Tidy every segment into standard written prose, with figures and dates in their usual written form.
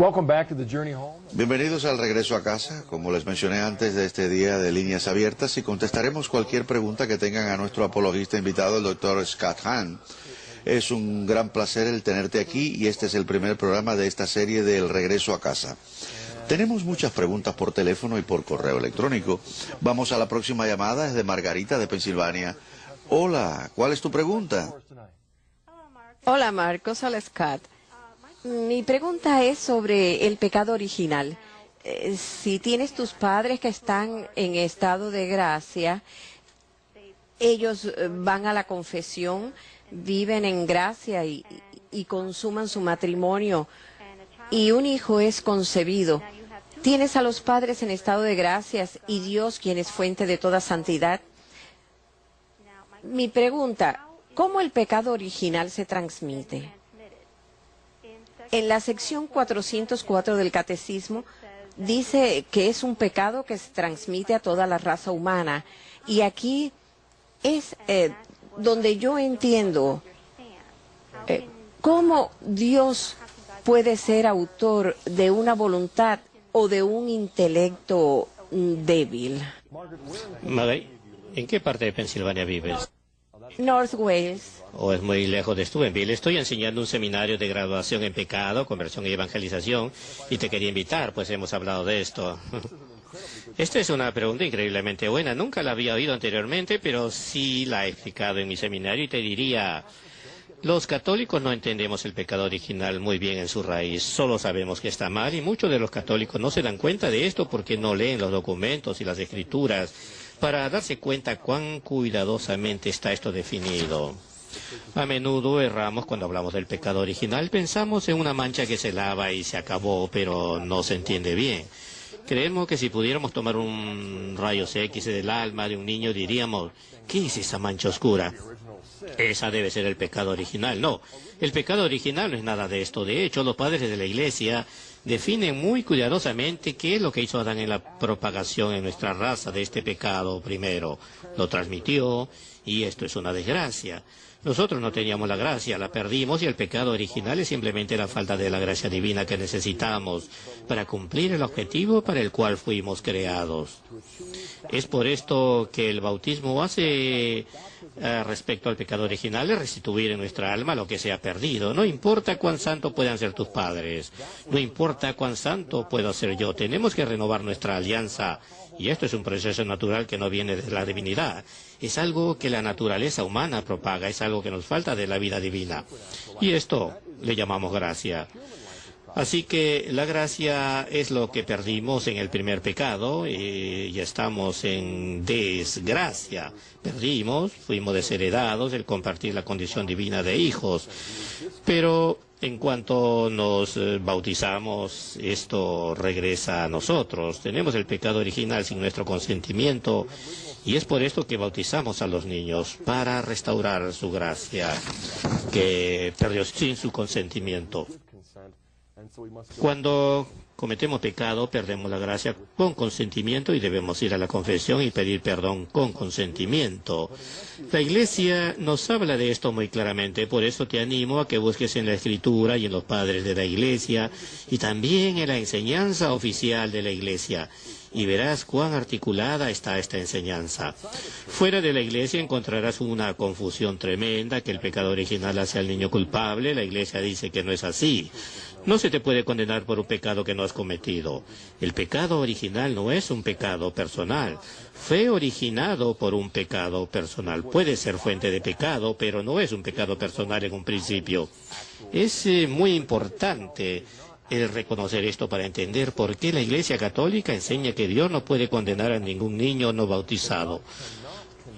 Welcome back to the journey home. Bienvenidos al regreso a casa. Como les mencioné antes de este día de líneas abiertas, y contestaremos cualquier pregunta que tengan a nuestro apologista invitado, el doctor Scott Hahn. Es un gran placer el tenerte aquí y este es el primer programa de esta serie del regreso a casa. Tenemos muchas preguntas por teléfono y por correo electrónico. Vamos a la próxima llamada, es de Margarita de Pensilvania. Hola, ¿cuál es tu pregunta? Hola Marcos, hola Scott. Mi pregunta es sobre el pecado original. Si tienes tus padres que están en estado de gracia, ellos van a la confesión, viven en gracia y consuman su matrimonio, y un hijo es concebido. Tienes a los padres en estado de gracias y Dios, quien es fuente de toda santidad. Mi pregunta, ¿cómo el pecado original se transmite? En la sección 404 del Catecismo dice que es un pecado que se transmite a toda la raza humana. Y aquí es donde yo entiendo cómo Dios puede ser autor de una voluntad o de un intelecto débil. Maggie, ¿en qué parte de Pensilvania vives? North Wales. ¿O es muy lejos de Steubenville? Estoy enseñando un seminario de graduación en pecado, conversión y evangelización, y te quería invitar, pues hemos hablado de esto. Esta es una pregunta increíblemente buena. Nunca la había oído anteriormente, pero sí la he explicado en mi seminario y te diría, los católicos no entendemos el pecado original muy bien en su raíz. Solo sabemos que está mal y muchos de los católicos no se dan cuenta de esto porque no leen los documentos y las escrituras para darse cuenta cuán cuidadosamente está esto definido. A menudo erramos cuando hablamos del pecado original. Pensamos en una mancha que se lava y se acabó, pero no se entiende bien. Creemos que si pudiéramos tomar un rayos X del alma de un niño, diríamos, ¿qué es esa mancha oscura? Esa debe ser el pecado original. No, el pecado original no es nada de esto. De hecho, los padres de la Iglesia definen muy cuidadosamente qué es lo que hizo Adán en la propagación en nuestra raza de este pecado primero. Lo transmitió y esto es una desgracia. Nosotros no teníamos la gracia, la perdimos y el pecado original es simplemente la falta de la gracia divina que necesitamos para cumplir el objetivo para el cual fuimos creados. Es por esto que el bautismo hace respecto al pecado original es restituir en nuestra alma lo que se ha perdido. No importa cuán santo puedan ser tus padres, no importa cuán santo puedo ser yo, tenemos que renovar nuestra alianza. Y esto es un proceso natural que no viene de la divinidad. Es algo que la naturaleza humana propaga, es algo que nos falta de la vida divina. Y esto le llamamos gracia. Así que la gracia es lo que perdimos en el primer pecado y ya estamos en desgracia. Perdimos, fuimos desheredados, el compartir la condición divina de hijos. Pero en cuanto nos bautizamos, esto regresa a nosotros. Tenemos el pecado original sin nuestro consentimiento y es por esto que bautizamos a los niños, para restaurar su gracia que perdió sin su consentimiento. Cuando cometemos pecado, perdemos la gracia con consentimiento y debemos ir a la confesión y pedir perdón con consentimiento. La Iglesia nos habla de esto muy claramente, por eso te animo a que busques en la Escritura y en los padres de la Iglesia y también en la enseñanza oficial de la Iglesia. Y verás cuán articulada está esta enseñanza. Fuera de la Iglesia encontrarás una confusión tremenda, que el pecado original hace al niño culpable. La Iglesia dice que no es así. No se te puede condenar por un pecado que no has cometido. El pecado original no es un pecado personal. Fue originado por un pecado personal. Puede ser fuente de pecado, pero no es un pecado personal en un principio. Es muy importante el reconocer esto para entender por qué la Iglesia Católica enseña que Dios no puede condenar a ningún niño no bautizado.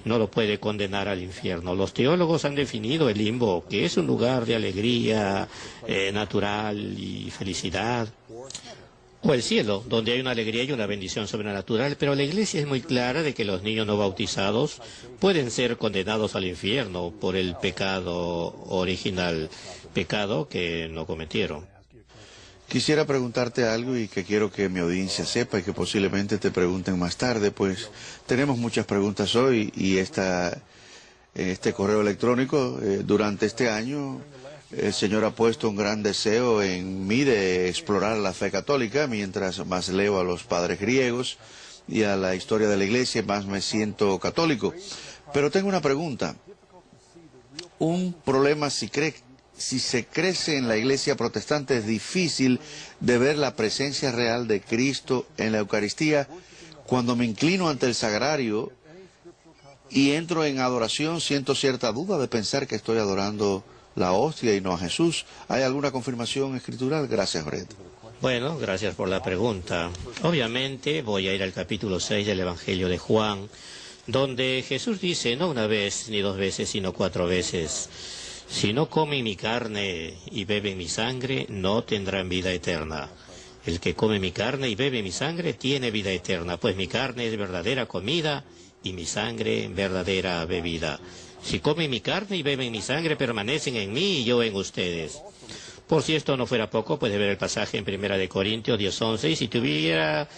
No lo puede condenar al infierno. Los teólogos han definido el limbo, que es un lugar de alegría natural y felicidad, o el cielo, donde hay una alegría y una bendición sobrenatural, pero la Iglesia es muy clara de que los niños no bautizados pueden ser condenados al infierno por el pecado original, pecado que no cometieron. Quisiera preguntarte algo y que quiero que mi audiencia sepa y que posiblemente te pregunten más tarde, pues tenemos muchas preguntas hoy y este correo electrónico durante este año El Señor ha puesto un gran deseo en mí de explorar la fe católica. Mientras más leo a los padres griegos y a la historia de la Iglesia, más me siento católico. Pero tengo una pregunta. Un problema si se crece en la Iglesia protestante, es difícil de ver la presencia real de Cristo en la Eucaristía. Cuando me inclino ante el sagrario y entro en adoración, siento cierta duda de pensar que estoy adorando la hostia y no a Jesús. ¿Hay alguna confirmación escritural? Gracias, Brett. Bueno, gracias por la pregunta. Obviamente voy a ir al capítulo 6 del Evangelio de Juan, donde Jesús dice, no una vez ni dos veces, sino 4 veces, si no comen mi carne y beben mi sangre, no tendrán vida eterna. El que come mi carne y bebe mi sangre tiene vida eterna, pues mi carne es verdadera comida y mi sangre verdadera bebida. Si comen mi carne y beben mi sangre, permanecen en mí y yo en ustedes. Por si esto no fuera poco, puede ver el pasaje en 1 Corintios 10:11, y si tuviera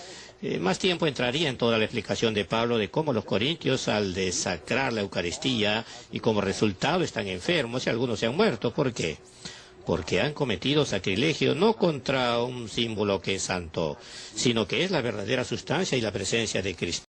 más tiempo entraría en toda la explicación de Pablo de cómo los corintios, al desacrar la Eucaristía y como resultado están enfermos y algunos se han muerto. ¿Por qué? Porque han cometido sacrilegio no contra un símbolo que es santo, sino que es la verdadera sustancia y la presencia de Cristo.